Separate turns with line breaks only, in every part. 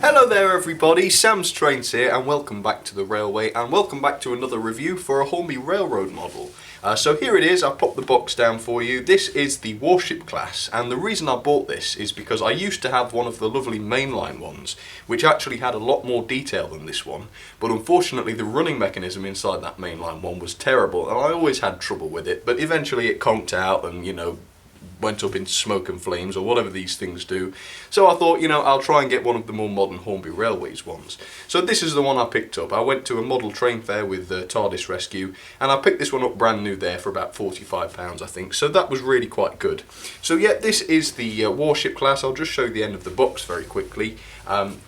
Hello there everybody, Sam's Trains here and welcome back to the railway and welcome back to another review for a Hornby railroad model. So here it is, I've popped the box down for you. This is the Warship class, and the reason I bought this is because I used to have one of the lovely mainline ones which actually had a lot more detail than this one, but unfortunately the running mechanism inside that mainline one was terrible and I always had trouble with it, but eventually it conked out and went up in smoke and flames or whatever these things do. So I thought, I'll try and get one of the more modern Hornby Railways ones. So this is the one I picked up. I went to a model train fair with TARDIS Rescue and I picked this one up brand new there for about £45 I think. So that was really quite good. So yeah, this is the Warship class. I'll just show you the end of the box very quickly.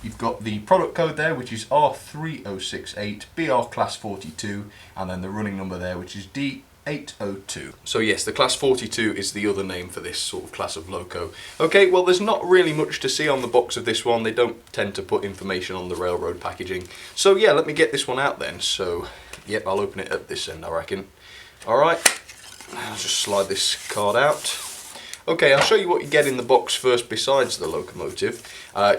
You've got the product code there, which is R3068 BR class 42, and then the running number there, which is D802. So yes, the class 42 is the other name for this sort of class of loco. Okay, well there's not really much to see on the box of this one. They don't tend to put information on the railroad packaging. So yeah, let me get this one out then. So yep, I'll open it at this end I reckon. Alright, I'll just slide this card out. Okay, I'll show you what you get in the box first besides the locomotive.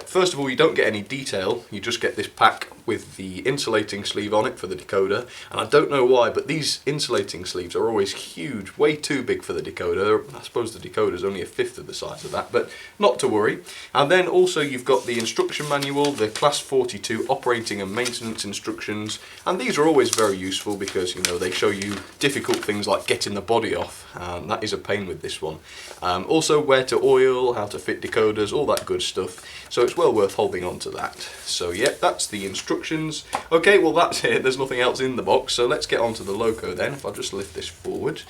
First of all, you don't get any detail, you just get this pack with the insulating sleeve on it for the decoder, and I don't know why, but these insulating sleeves are always huge, way too big for the decoder. I suppose the decoder's only a fifth of the size of that, but not to worry. And then also you've got the instruction manual, the class 42 operating and maintenance instructions, and these are always very useful because they show you difficult things like getting the body off, and that is a pain with this one. Also where to oil, how to fit decoders, all that good stuff. So it's well worth holding on to that. So yeah, that's the instructions. Okay, well that's it. There's nothing else in the box. So let's get on to the loco then. If I just lift this forward.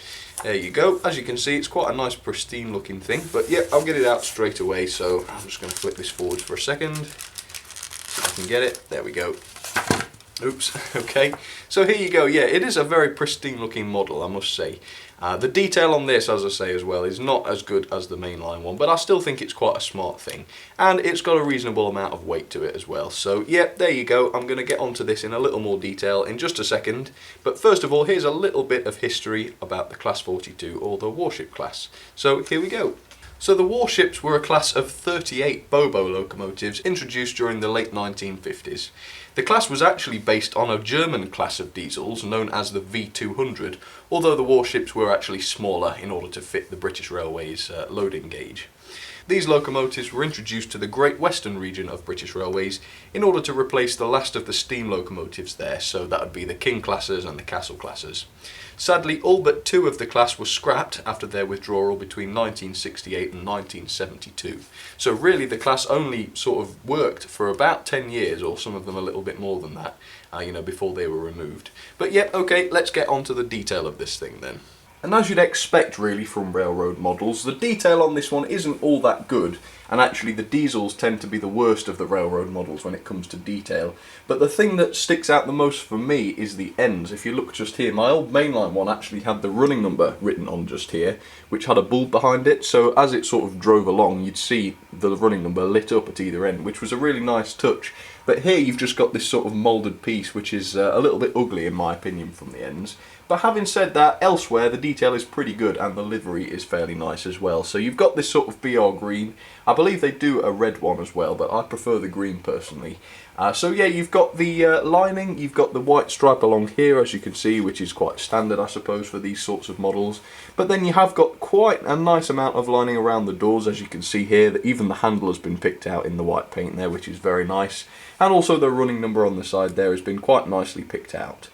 There you go. As you can see, it's quite a nice pristine looking thing. But yeah, I'll get it out straight away. So I'm just going to flip this forward for a second. See if I can get it. There we go. Oops, okay. So here you go. Yeah, it is a very pristine looking model, I must say. The detail on this, as I say as well, is not as good as the mainline one, but I still think it's quite a smart thing. And it's got a reasonable amount of weight to it as well. So yeah, there you go. I'm going to get onto this in a little more detail in just a second. But first of all, here's a little bit of history about the Class 42, or the Warship class. So here we go. So the Warships were a class of 38 Bobo locomotives introduced during the late 1950s. The class was actually based on a German class of diesels known as the V200, although the Warships were actually smaller in order to fit the British Railways loading gauge. These locomotives were introduced to the Great Western region of British Railways in order to replace the last of the steam locomotives there, so that would be the King classes and the Castle classes. Sadly, all but two of the class were scrapped after their withdrawal between 1968 and 1972. So really the class only sort of worked for about 10 years, or some of them a little bit more than that, before they were removed. But yeah, okay, let's get on to the detail of this thing then. And as you'd expect really from railroad models, the detail on this one isn't all that good, and actually the diesels tend to be the worst of the railroad models when it comes to detail. But the thing that sticks out the most for me is the ends. If you look just here, my old mainline one actually had the running number written on just here, which had a bulb behind it, so as it sort of drove along you'd see the running number lit up at either end, which was a really nice touch. But here you've just got this sort of moulded piece, which is a little bit ugly in my opinion from the ends. But having said that, elsewhere the detail is pretty good and the livery is fairly nice as well. So you've got this sort of BR green. I believe they do a red one as well, but I prefer the green personally. So yeah, you've got the lining, you've got the white stripe along here as you can see, which is quite standard I suppose for these sorts of models. But then you have got quite a nice amount of lining around the doors, as you can see here, that even the handle has been picked out in the white paint there, which is very nice. And also the running number on the side there has been quite nicely picked out.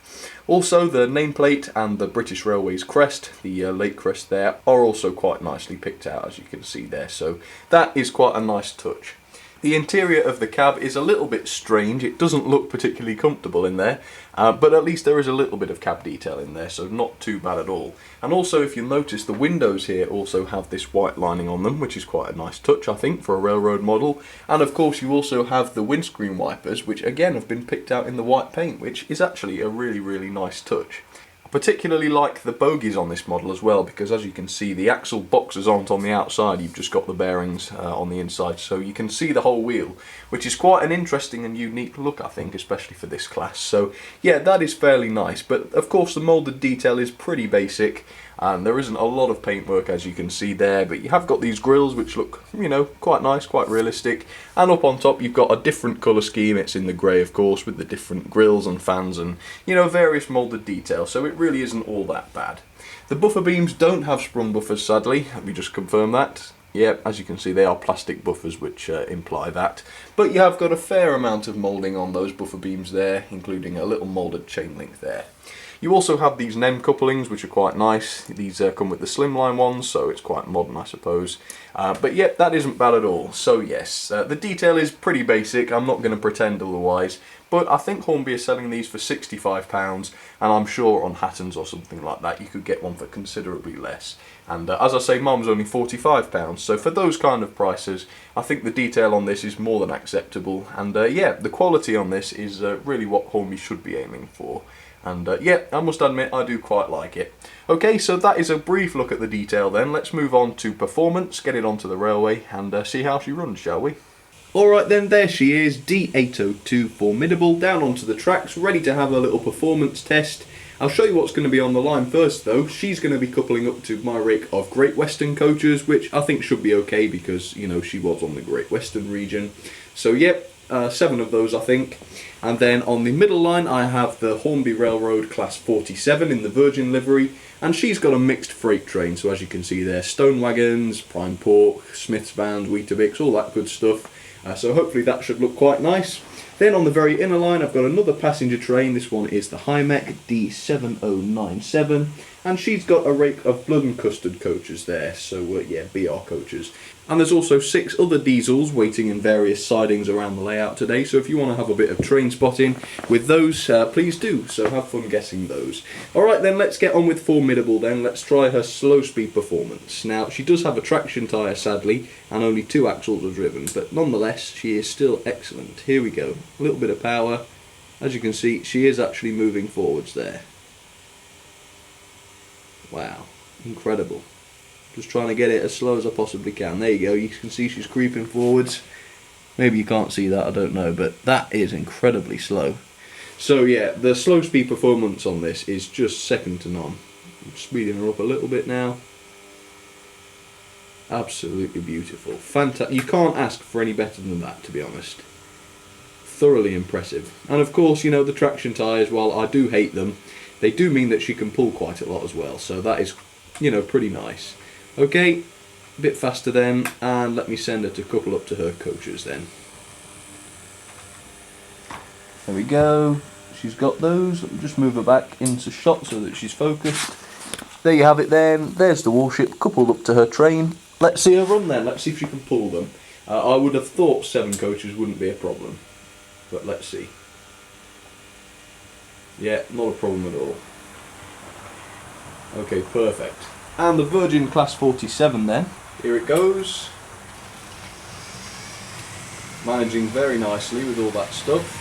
Also the nameplate and the British Railways crest, the lake crest there, are also quite nicely picked out as you can see there, so that is quite a nice touch. The interior of the cab is a little bit strange. It doesn't look particularly comfortable in there, but at least there is a little bit of cab detail in there, so not too bad at all. And also, if you notice, the windows here also have this white lining on them, which is quite a nice touch, I think, for a railroad model. And of course, you also have the windscreen wipers, which again have been picked out in the white paint, which is actually a really, really nice touch. Particularly like the bogies on this model as well, because as you can see the axle boxes aren't on the outside, you've just got the bearings on the inside, so you can see the whole wheel, which is quite an interesting and unique look I think, especially for this class. So yeah, that is fairly nice, but of course the moulded detail is pretty basic. and there isn't a lot of paintwork as you can see there, but you have got these grills which look, you know, quite nice, quite realistic, and up on top you've got a different colour scheme. It's in the grey, of course, with the different grills and fans and, you know, various moulded details, so it really isn't all that bad. The buffer beams don't have sprung buffers, sadly. Let me just confirm that. Yep, as you can see, they are plastic buffers, which imply that. But you have got a fair amount of moulding on those buffer beams there, including a little moulded chain link there. You also have these NEM couplings, which are quite nice. These come with the slimline ones, so it's quite modern, I suppose. But yep, that isn't bad at all. So yes, the detail is pretty basic. I'm not going to pretend otherwise. But I think Hornby are selling these for £65, and I'm sure on Hattons or something like that you could get one for considerably less. And as I say, mine was only £45, so for those kind of prices, I think the detail on this is more than acceptable. And yeah, the quality on this is really what Hornby should be aiming for. And yeah, I must admit, I do quite like it. Okay, so that is a brief look at the detail then. Let's move on to performance, get it onto the railway, and see how she runs, shall we? Alright then, there she is, D802 Formidable, down onto the tracks, ready to have a little performance test. I'll show you what's going to be on the line first though. She's going to be coupling up to my rake of Great Western coaches, which I think should be okay because, you know, she was on the Great Western region. So yep, 7 of those I think. And then on the middle line I have the Hornby Railroad Class 47 in the Virgin livery, and she's got a mixed freight train, so as you can see there, stone wagons, prime pork, Smith's vans, Weetabix, all that good stuff. So hopefully that should look quite nice. Then on the very inner line I've got another passenger train. This one is the Hymec D7097, and she's got a rake of blood and custard coaches there, so yeah, BR coaches. And there's also 6 other diesels waiting in various sidings around the layout today, so if you want to have a bit of train spotting with those, please do, so have fun guessing those. Alright then, let's get on with Formidable then. Let's try her slow speed performance. Now, she does have a traction tyre sadly, and only 2 axles are driven, but nonetheless she is still excellent. Here we go, a little bit of power. As you can see, she is actually moving forwards there. Wow, incredible. Just trying to get it as slow as I possibly can. There you go, you can see she's creeping forwards. Maybe you can't see that, I don't know, but that is incredibly slow. So yeah, the slow speed performance on this is just second to none. I'm speeding her up a little bit now. Absolutely beautiful. Fantastic. You can't ask for any better than that, to be honest. Thoroughly impressive. And of course, you know, the traction tyres, while I do hate them, they do mean that she can pull quite a lot as well, so that is, you know, pretty nice. Okay, a bit faster then, and let me send her to couple up to her coaches then. There we go, she's got those. Let me just move her back into shot so that she's focused. There you have it then, there's the Warship coupled up to her train. Let's see her run then, let's see if she can pull them. I would have thought 7 coaches wouldn't be a problem, but let's see. Yeah, not a problem at all. Okay, perfect. And the Virgin Class 47 then, here it goes. Managing very nicely with all that stuff.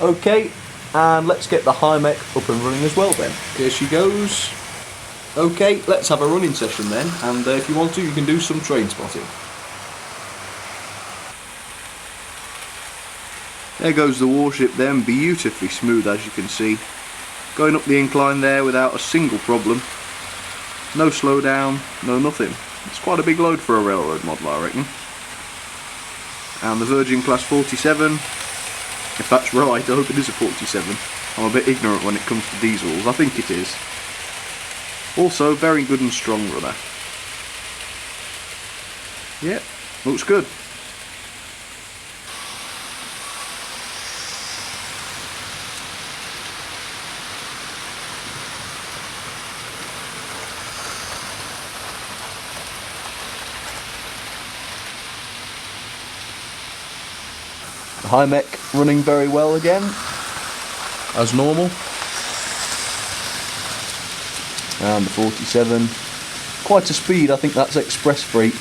Okay, and let's get the Hymec up and running as well then. Here she goes. Okay, let's have a running session then, and if you want to, you can do some train spotting. There goes the Warship then, beautifully smooth as you can see. Going up the incline there without a single problem. No slowdown, no nothing. It's quite a big load for a railroad model, I reckon. And the Virgin Class 47, if that's right, I hope it is a 47. I'm a bit ignorant when it comes to diesels, I think it is. Also, very good and strong runner. Yep, looks good. The Hymec running very well again, as normal. And the 47, quite a speed, I think that's express freight.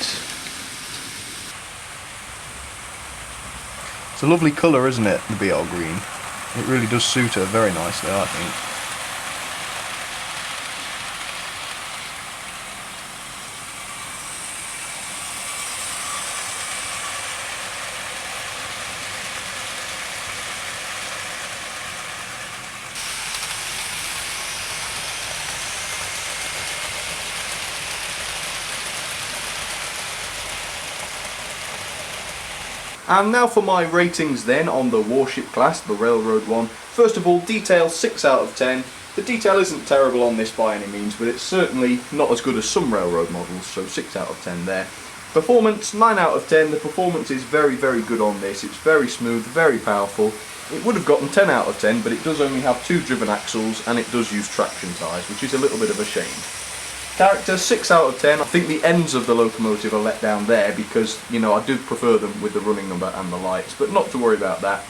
It's a lovely colour, isn't it, the BR green? It really does suit her very nicely, I think. And now for my ratings then on the Warship class, the railroad one. First of all, detail 6 out of 10. The detail isn't terrible on this by any means, but it's certainly not as good as some railroad models, so 6 out of 10 there. Performance, 9 out of 10. The performance is very, very good on this. It's very smooth, very powerful. It would have gotten 10 out of 10, but it does only have 2 driven axles and it does use traction tyres, which is a little bit of a shame. Character, 6 out of 10. I think the ends of the locomotive are let down there because, you know, I do prefer them with the running number and the lights, but not to worry about that.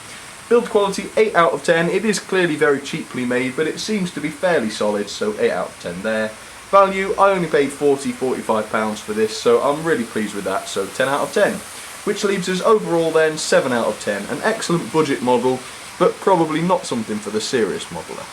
Build quality, 8 out of 10. It is clearly very cheaply made, but it seems to be fairly solid, so 8 out of 10 there. Value, I only paid £45 for this, so I'm really pleased with that, so 10 out of 10. Which leaves us overall then 7 out of 10. An excellent budget model, but probably not something for the serious modeler.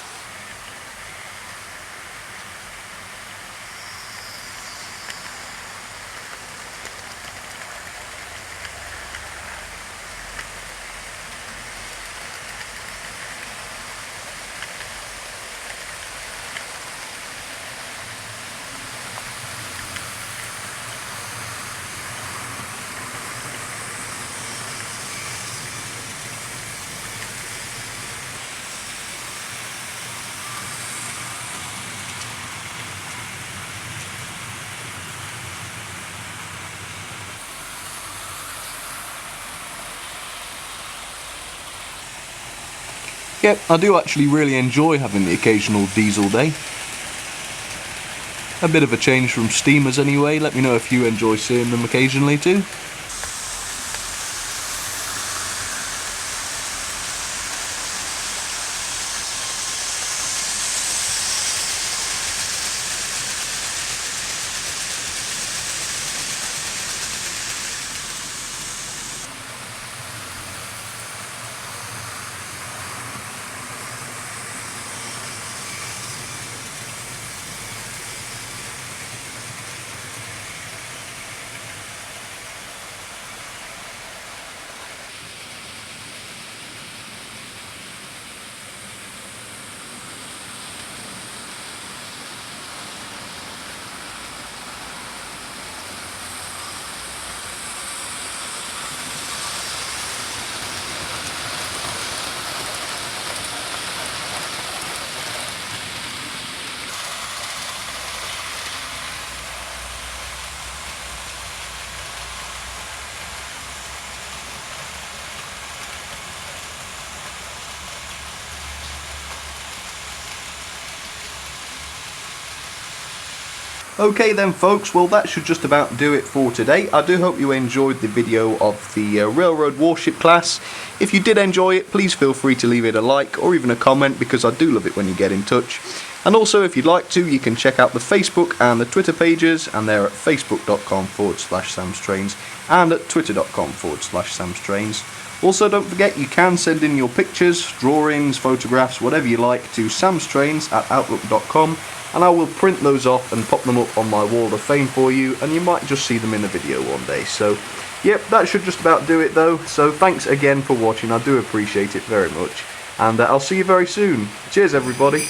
Yep, I do actually really enjoy having the occasional diesel day. A bit of a change from steamers anyway. Let me know if you enjoy seeing them occasionally too. Okay then folks, well that should just about do it for today. I do hope you enjoyed the video of the Railroad Warship class. If you did enjoy it, please feel free to leave it a like or even a comment, because I do love it when you get in touch. And also, if you'd like to, you can check out the Facebook and the Twitter pages, and they're at facebook.com/samstrains and at twitter.com/samstrains. Also, don't forget you can send in your pictures, drawings, photographs, whatever you like to samstrains@outlook.com, and I will print those off and pop them up on my wall of fame for you, and you might just see them in a video one day. So, yep, that should just about do it though. So thanks again for watching, I do appreciate it very much, and I'll see you very soon. Cheers everybody.